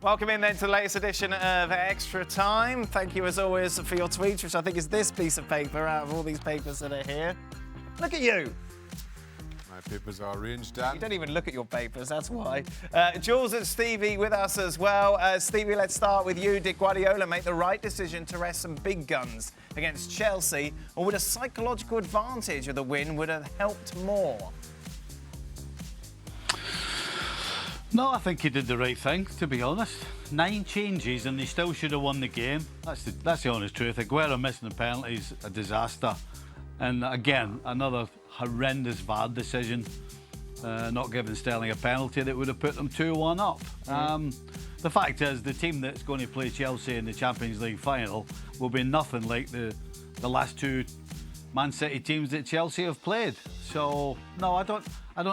Welcome in then to the latest edition of Extra Time. Thank you as always for your tweets, which I think is this piece of paper out of all these papers that are here. Look at you. My papers are arranged, Dan. You don't even look at your papers, that's why. Jules and Stevie with us as well. Stevie, let's start with you. Did Guardiola make the right decision to rest some big guns against Chelsea, or would a psychological advantage of the win would have helped more? No, I think he did the right thing, to be honest. 9 changes and they still should have won the game. That's the honest truth. Aguero missing the penalties, a disaster. And again, another horrendous VAR decision, not giving Sterling a penalty that would have put them 2-1 up. The fact is, the team that's going to play Chelsea in the Champions League final will be nothing like the last 2 Man City teams that Chelsea have played. So, no, I don't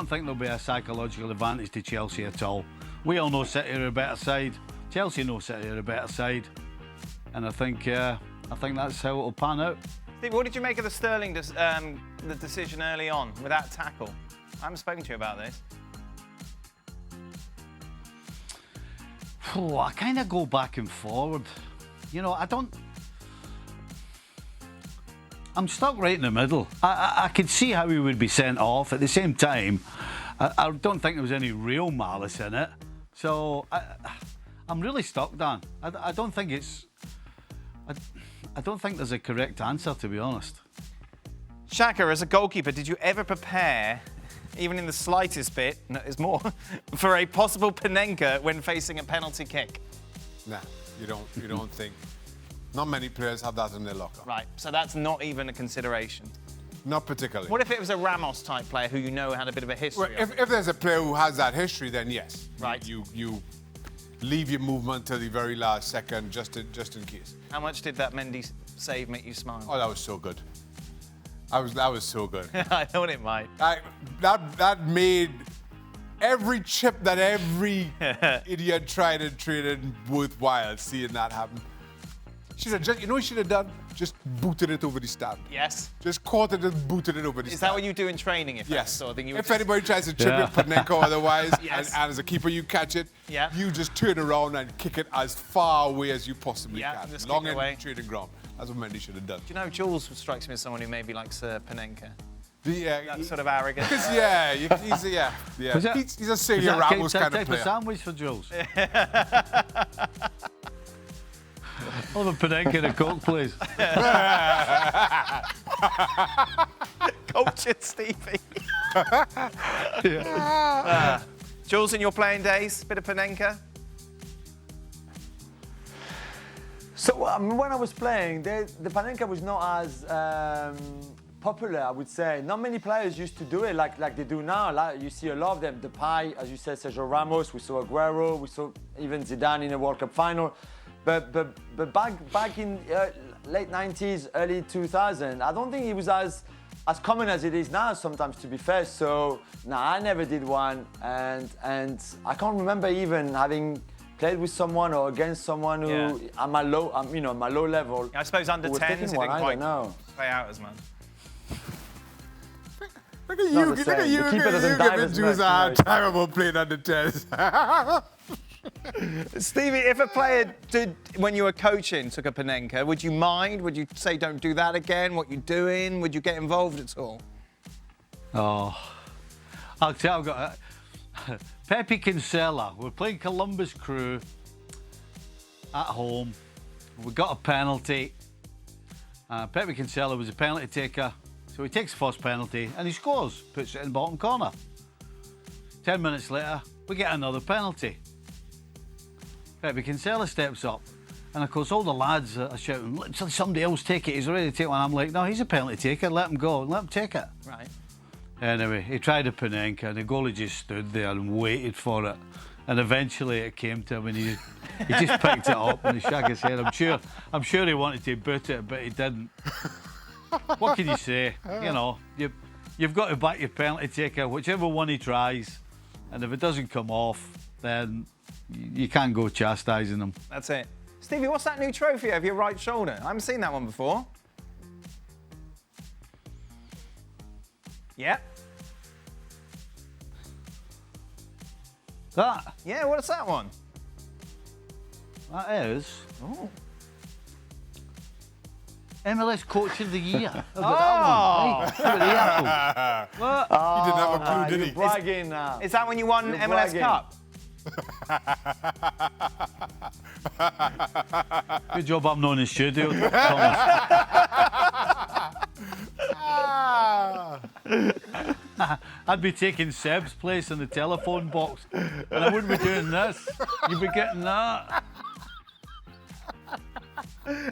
think there'll be a psychological advantage to Chelsea at all. We all know City are a better side. Chelsea know City are a better side. And I think that's how it'll pan out. Steve, what did you make of the Sterling the decision early on with that tackle? I haven't spoken to you about this. Oh, I kind of go back and forward. You know, I'm stuck right in the middle. I could see how he would be sent off. At the same time, I don't think there was any real malice in it. So I'm really stuck, Dan. I don't think there's a correct answer, to be honest. Shaka, as a goalkeeper, did you ever prepare, even in the slightest bit, no, it's more, for a possible Panenka when facing a penalty kick? Nah, you don't think. Not many players have that in their locker. Right, so that's not even a consideration. Not particularly. What if it was a Ramos-type player who you know had a bit of a history? Well, if there's a player who has that history, then yes. Right. You leave your movement till the very last second, just in case. How much did that Mendy save make you smile? Oh, that was so good. That was so good. I thought it might. That made every chip that every idiot tried and traded worthwhile seeing that happen. She said, you know what she should have done? Just booted it over the stand. Yes. Just caught it and booted it over the stand. Is that what you do in training? If yes. That's sort of thing if anybody tries to chip it, Panenka or otherwise, yes. and as a keeper you catch it, yeah. you just turn around and kick it as far away as you possibly can. Long end of training ground. That's what Mendy should have done. Do you know, Jules strikes me as someone who maybe likes Panenka. Yeah, that sort of arrogant. Because he's a Sergio Ramos kind of player. A sandwich for Jules. I'll have a Panenka and a Coke, please. Cultured Stevie. Jules, in your playing days, bit of Panenka? So when I was playing, the Panenka was not as popular, I would say. Not many players used to do it like they do now. Like, you see a lot of them. Depay, as you said, Sergio Ramos. We saw Aguero. We saw even Zidane in a World Cup final. But back in late 90s, early 2000, I don't think it was as common as it is now sometimes, to be fair. So, no, I never did one. And I can't remember even having played with someone or against someone who, at my low level. I suppose under 10s it didn't quite play out as much. Look at you giving Jews a hard time about playing under 10s. Stevie, if a player did, when you were coaching, took a Panenka, would you mind? Would you say, don't do that again? What you doing? Would you get involved at all? Oh, I'll tell you, I've got Pepe Kinsella. We're playing Columbus Crew at home. We got a penalty. Pepe Kinsella was a penalty taker, so he takes the first penalty and he scores, puts it in the bottom corner. 10 minutes later, we get another penalty. Pepe Kinsella steps up, and of course all the lads are shouting, let somebody else take it, he's ready to take one. I'm like, no, he's a penalty taker, let him go, let him take it. Right. Anyway, he tried a Panenka and the goalie just stood there and waited for it, and eventually it came to him and he just picked it up and he shook his head. I'm sure he wanted to boot it, but he didn't. What can you say? You know, you've got to back your penalty taker, whichever one he tries, and if it doesn't come off, then you can't go chastising them. That's it. Stevie, what's that new trophy over your right shoulder? I haven't seen that one before. Yeah. That? Yeah, what's that one? That is. Oh. MLS Coach of the Year. I've got that one. Right. What? He didn't have a clue, did he? Bragging now. Is that when you won You're MLS bragging. Cup? Good job I'm not in the studio, Thomas. I'd be taking Seb's place in the telephone box, and I wouldn't be doing this. You'd be getting that.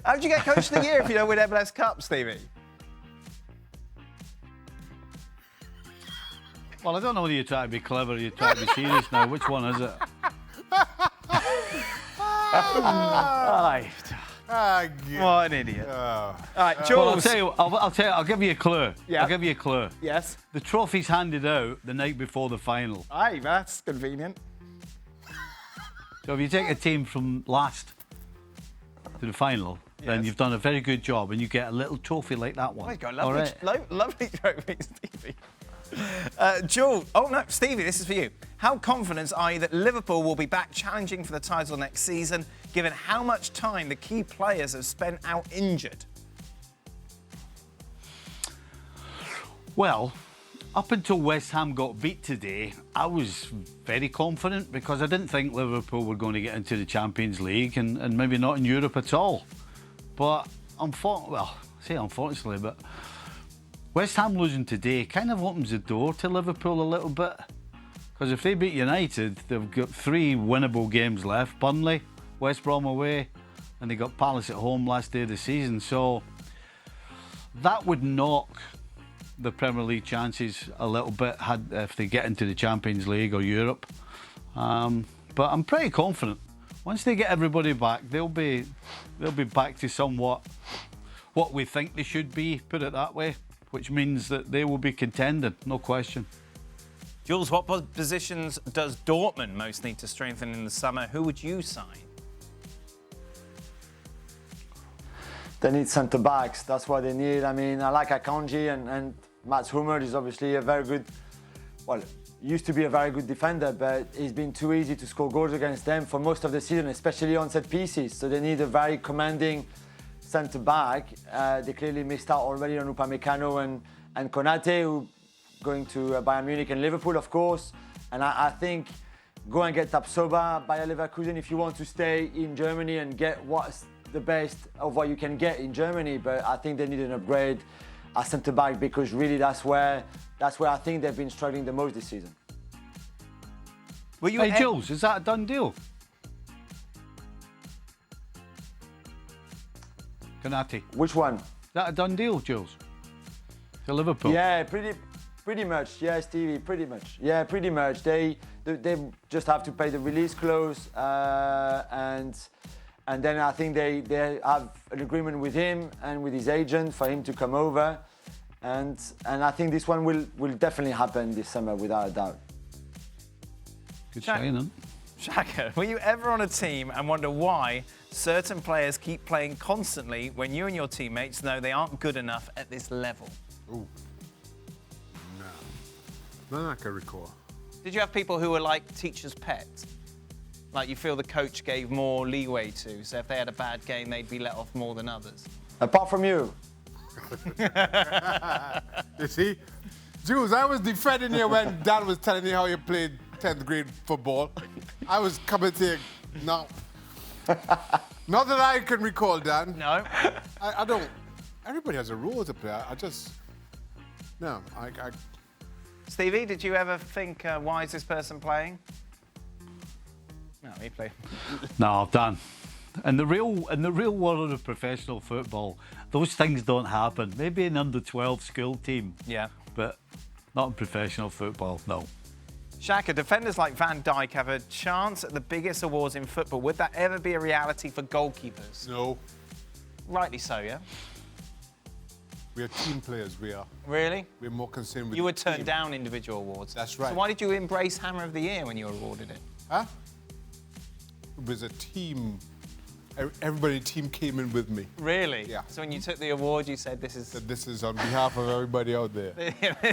How'd you get Coach of the Year if you don't win MLS Cup, Stevie? Well, I don't know whether you're trying to be clever or you're trying to be serious now. Which one is it? Right. What an idiot. All right, Jules. Well, I'll tell you, I'll give you a clue. Yeah. I'll give you a clue. Yes. The trophy's handed out the night before the final. Aye, that's convenient. So if you take a team from last to the final, then Yes. you've done a very good job and you get a little trophy like that one. Oh, you got All lovely, right? lovely trophy, Stevie. Jules, oh no, Stevie, this is for you. How confident are you that Liverpool will be back challenging for the title next season, given how much time the key players have spent out injured? Well, up until West Ham got beat today, I was very confident because I didn't think Liverpool were going to get into the Champions League and maybe not in Europe at all. But unfortunately, but West Ham losing today kind of opens the door to Liverpool a little bit. Because if they beat United, they've got 3 winnable games left. Burnley, West Brom away, and they got Palace at home last day of the season. So that would knock the Premier League chances a little bit if they get into the Champions League or Europe. But I'm pretty confident. Once they get everybody back, they'll be back to somewhat what we think they should be, put it that way, which means that they will be contending, no question. Jules, what positions does Dortmund most need to strengthen in the summer? Who would you sign? They need centre backs. That's what they need. I mean, I like Akanji and Mats Hummels is obviously a very good. Well, used to be a very good defender, but it's been too easy to score goals against them for most of the season, especially on set pieces. So they need a very commanding centre back. They clearly missed out already on Upamecano and Konate, who going to Bayern Munich and Liverpool, of course. And I think go and get Tapsoba, Bayer Leverkusen, if you want to stay in Germany and get what's the best of what you can get in Germany. But I think they need an upgrade at centre back because really that's where I think they've been struggling the most this season. Hey, Jules, is that a done deal? Konate. Which one? Is that a done deal, Jules? To Liverpool? Yeah, pretty much. Yeah, Stevie, pretty much. Yeah, pretty much. They just have to pay the release clause, and then I think they have an agreement with him and with his agent for him to come over, and I think this one will definitely happen this summer without a doubt. Good signing. Shaka, were you ever on a team and wonder why certain players keep playing constantly when you and your teammates know they aren't good enough at this level? Ooh. No. None I can recall. Did you have people who were like teacher's pets? Like you feel the coach gave more leeway to, so if they had a bad game, they'd be let off more than others? Apart from you. You see? Jules, I was defending you when Dan was telling me how you played 10th grade football. I was coming to you, no. Not that I can recall, Dan. No. I don't. Everybody has a role to play. No. Stevie, did you ever think, why is this person playing? No, he played. No, Dan. In the real world of professional football, those things don't happen. Maybe in under-12 school team. Yeah. But not in professional football, no. Shaka, defenders like Van Dijk have a chance at the biggest awards in football. Would that ever be a reality for goalkeepers? No. Rightly so, yeah? We are team players, we are. Really? We're more concerned with You the would turn team. down individual awards. That's right. So why did you embrace Hammer of the Year when you were awarded it? Huh? It was a team. Everybody in the team came in with me. Really? Yeah. So when you took the award, you said, this is... This is on behalf of everybody out there.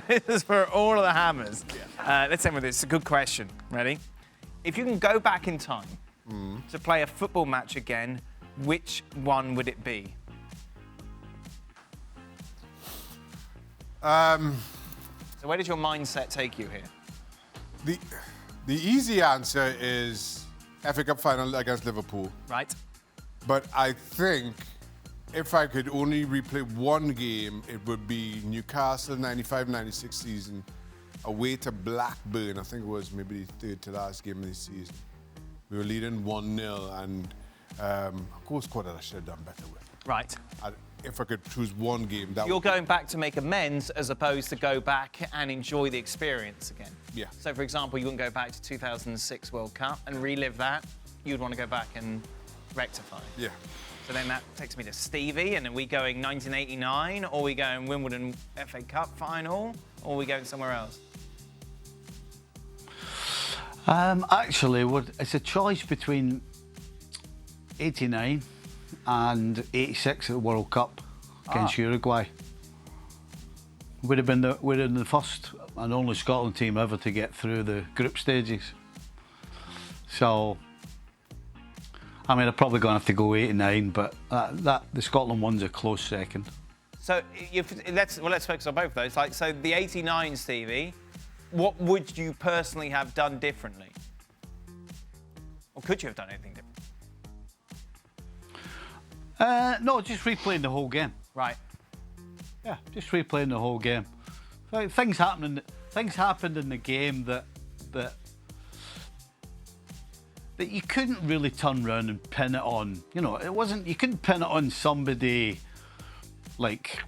This is for all of the Hammers. Let's end with this. It's a good question. Ready? If you can go back in time to play a football match again, which one would it be? So where does your mindset take you here? The easy answer is FA Cup final against Liverpool. Right. But I think if I could only replay one game, it would be Newcastle 95-96 season away to Blackburn. I think it was maybe the third to last game of the season. We were leading 1-0 and of course, quarter I should have done better with. Right. If I could choose one game, that You're going back to make amends as opposed to go back and enjoy the experience again. Yeah. So, for example, you wouldn't go back to 2006 World Cup and relive that. You'd want to go back and rectify. Yeah. So then that takes me to Stevie, and are we going 1989, or are we going Wimbledon FA Cup final, or are we going somewhere else? Actually, it's a choice between 89 and 86 at the World Cup against Uruguay. We'd have been the first and only Scotland team ever to get through the group stages. So, I mean, I'm probably going to have to go 89, but the Scotland one's a close second. So let's focus on both of those. Like, so the 89, Stevie, what would you personally have done differently? Or could you have done anything different? No, just replaying the whole game. Right. Yeah, just replaying the whole game. Things happened in the game that you couldn't really turn around and pin it on. You know, you couldn't pin it on somebody like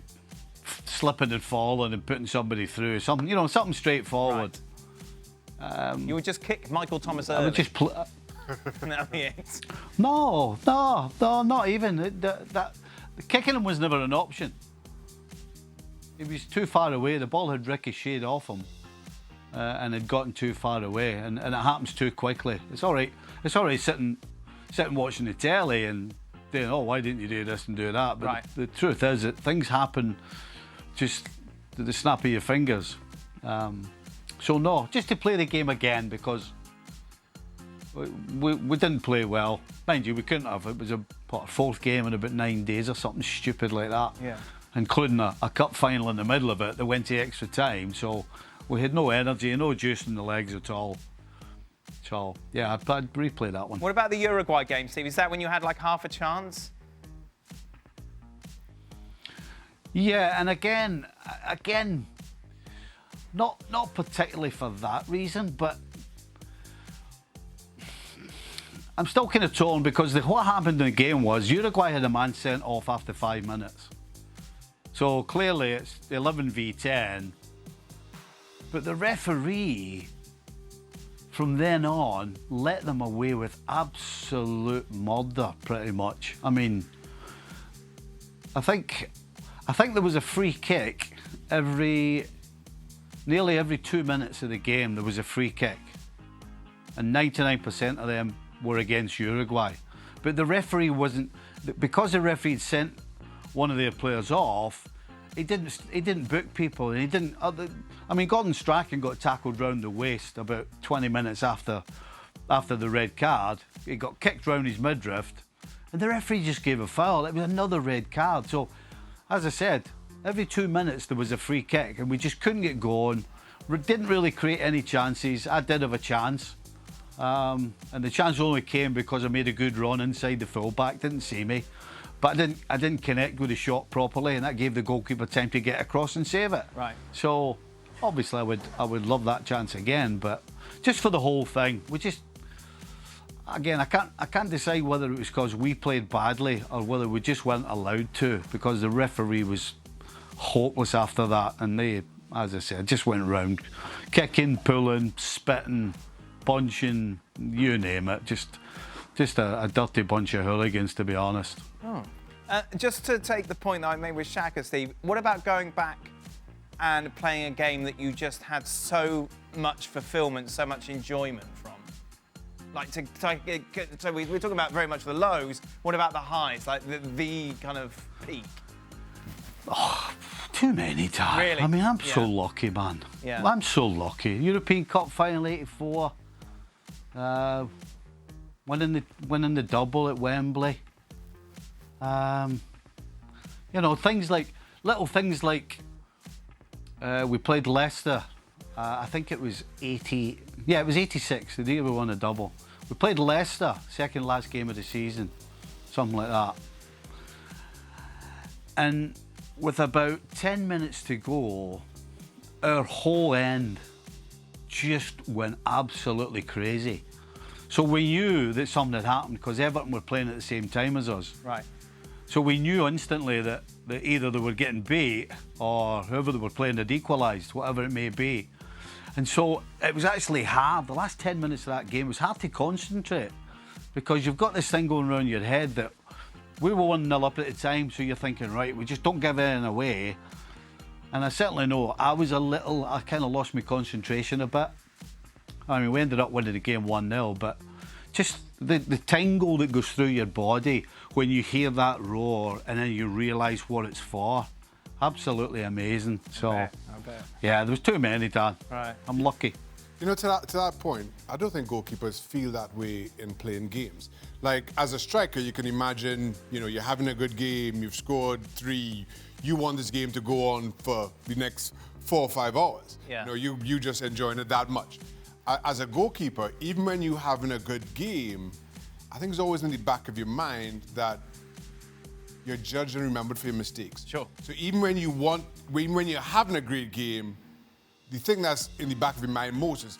slipping and falling and putting somebody through something straightforward. Right. You would just kick Michael Thomas early. I would just No, not even. The kicking him was never an option. He was too far away. The ball had ricocheted off him and had gotten too far away, and it happens too quickly. It's all right. It's all right sitting watching the telly and saying, "Oh, why didn't you do this and do that?" But right. the truth is that things happen just to the snap of your fingers. So no, just to play the game again because we didn't play well. Mind you, we couldn't have. It was a fourth game in about 9 days or something stupid like that. Yeah. Including a cup final in the middle of it that went to extra time. So we had no energy, no juice in the legs at all. So yeah, I'd replay that one. What about the Uruguay game, Steve? Is that when you had like half a chance? Yeah, and again, not particularly for that reason, but I'm still kind of torn because what happened in the game was Uruguay had a man sent off after 5 minutes. So clearly it's 11 v 10. But the referee, from then on, let them away with absolute murder, pretty much. I mean, I think there was a free kick nearly every 2 minutes of the game. There was a free kick, and 99% of them were against Uruguay. But the referee because the referee had sent one of their players off. He didn't book people, and he didn't. I mean, Gordon Strachan got tackled round the waist about 20 minutes after the red card. He got kicked round his midriff, and the referee just gave a foul. It was another red card. So, as I said, every 2 minutes there was a free kick, and we just couldn't get going. We didn't really create any chances. I did have a chance, and the chance only came because I made a good run inside the fullback. Didn't see me. But I didn't connect with the shot properly, and that gave the goalkeeper time to get across and save it. Right. So, obviously, I would love that chance again. But just for the whole thing, I can't decide whether it was because we played badly or whether we just weren't allowed to, because the referee was hopeless after that, and they, as I said, just went round kicking, pulling, spitting, punching, you name it. Just a dirty bunch of hooligans, to be honest. Oh. Just to take the point that I made with Shaka, Steve, what about going back and playing a game that you just had so much fulfillment, so much enjoyment from? Like, so we're talking about very much the lows. What about the highs, like the kind of peak? Oh, too many times. Really? I mean, I'm so lucky, man. Yeah. I'm so lucky. European Cup final '84. winning the double at Wembley. You know, little things like we played Leicester. I think it was 80. Yeah, it was 86. The year we won a double. We played Leicester, second last game of the season, something like that. And with about 10 minutes to go, our whole end just went absolutely crazy. So we knew that something had happened because Everton were playing at the same time as us. Right. So we knew instantly that either they were getting beat or whoever they were playing had equalised, whatever it may be. And so it was actually hard. The last 10 minutes of that game was hard to concentrate because you've got this thing going around your head that we were 1-0 up at the time, so you're thinking, right, we just don't give anything away. And I certainly know I kind of lost my concentration a bit. I mean, we ended up winning the game 1-0, but just the tingle that goes through your body when you hear that roar and then you realise what it's for. Absolutely amazing. So, I bet. Yeah, there was too many, Dan. Right. I'm lucky. You know, to that point, I don't think goalkeepers feel that way in playing games. Like, as a striker, you can imagine, you know, you're having a good game, you've scored 3, you want this game to go on for the next 4 or 5 hours. Yeah. You know, you just enjoying it that much. As a goalkeeper, even when you're having a good game, I think it's always in the back of your mind that you're judged and remembered for your mistakes. Sure. So even when you're having a great game, the thing that's in the back of your mind most is,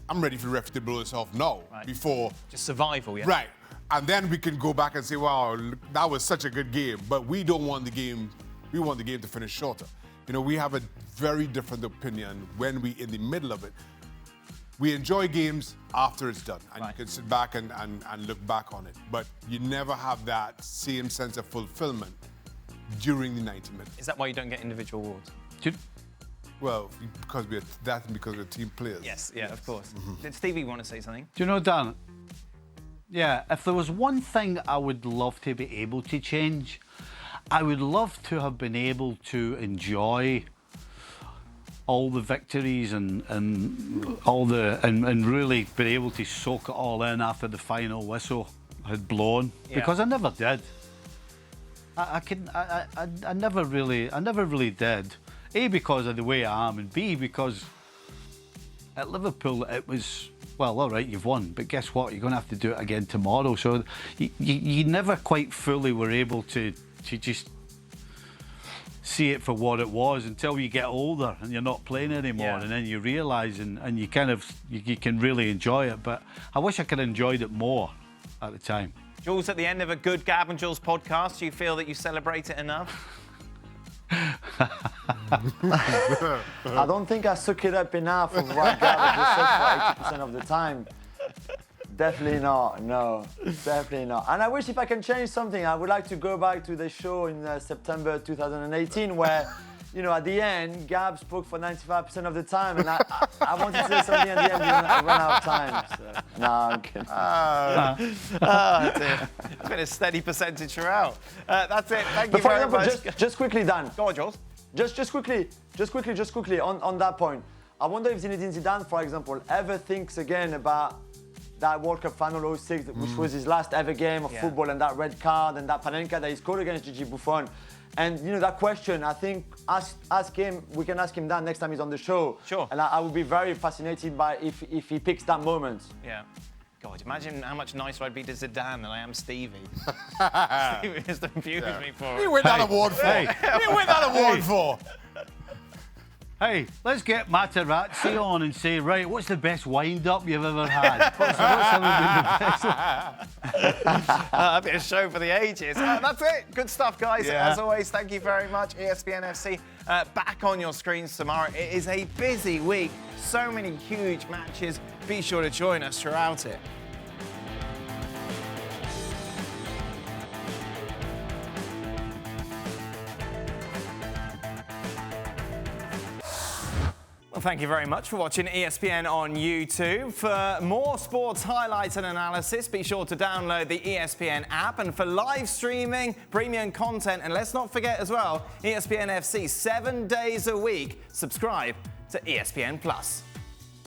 I'm ready for the referee to blow this off now, Right. before. Just survival, yeah. Right. And then we can go back and say, wow, that was such a good game. But we don't want the game, we want the game to finish shorter. You know, we have a very different opinion when we're in the middle of it. We enjoy games after it's done, and Right. you can sit back and look back on it. But you never have that same sense of fulfillment during the 90 minutes. Is that why you don't get individual awards? Well, because we're team players. Yes, yeah, of course. Did Stevie want to say something? Do you know, Dan? Yeah, if there was one thing I would love to be able to change, I would love to have been able to enjoy all the victories and really been able to soak it all in after the final whistle had blown. Yeah. Because I never did. I never really did. A, because of the way I am, and B, because at Liverpool it was, well, all right, you've won, but guess what? You're going to have to do it again tomorrow. So you never quite fully were able to just see it for what it was until you get older and you're not playing anymore, Yeah. and then you realise and you kind of you can really enjoy it. But I wish I could have enjoyed it more at the time. Jules, at the end of a good Gab and Jules podcast, do you feel that you celebrate it enough? I don't think I suck it up enough of what Gab just said for 80% of the time. Definitely not, no, definitely not. And I wish if I can change something, I would like to go back to the show in September 2018 where, you know, at the end, Gab spoke for 95% of the time and I wanted to say something at the end, I ran out of time. So. No, I'm kidding. That's it. It's been a steady percentage throughout. That's it. Thank you But for very example, much. just quickly, Dan. Go on, Jules. Just quickly on that point. I wonder if Zinedine Zidane, for example, ever thinks again about that World Cup final 06, which was his last ever game of football, and that red card and that Panenka that he scored against Gigi Buffon. And you know, that question, I think ask him, we can ask him that next time he's on the show. Sure. And I would be very fascinated by if he picks that moment. Yeah. God, imagine how much nicer I'd be to Zidane than I am Stevie. Stevie just abused me for What do it. you win that award for? Hey. What do you win that award for? Hey, let's get Materazzi on and say, right, what's the best wind-up you've ever had? What's ever been the best? That'd be a show for the ages. That's it. Good stuff, guys. Yeah. As always, thank you very much. ESPN FC back on your screens tomorrow. It is a busy week. So many huge matches. Be sure to join us throughout it. Well, thank you very much for watching ESPN on YouTube. For more sports highlights and analysis, be sure to download the ESPN app. And for live streaming, premium content, and let's not forget as well, ESPN FC 7 days a week. Subscribe to ESPN Plus.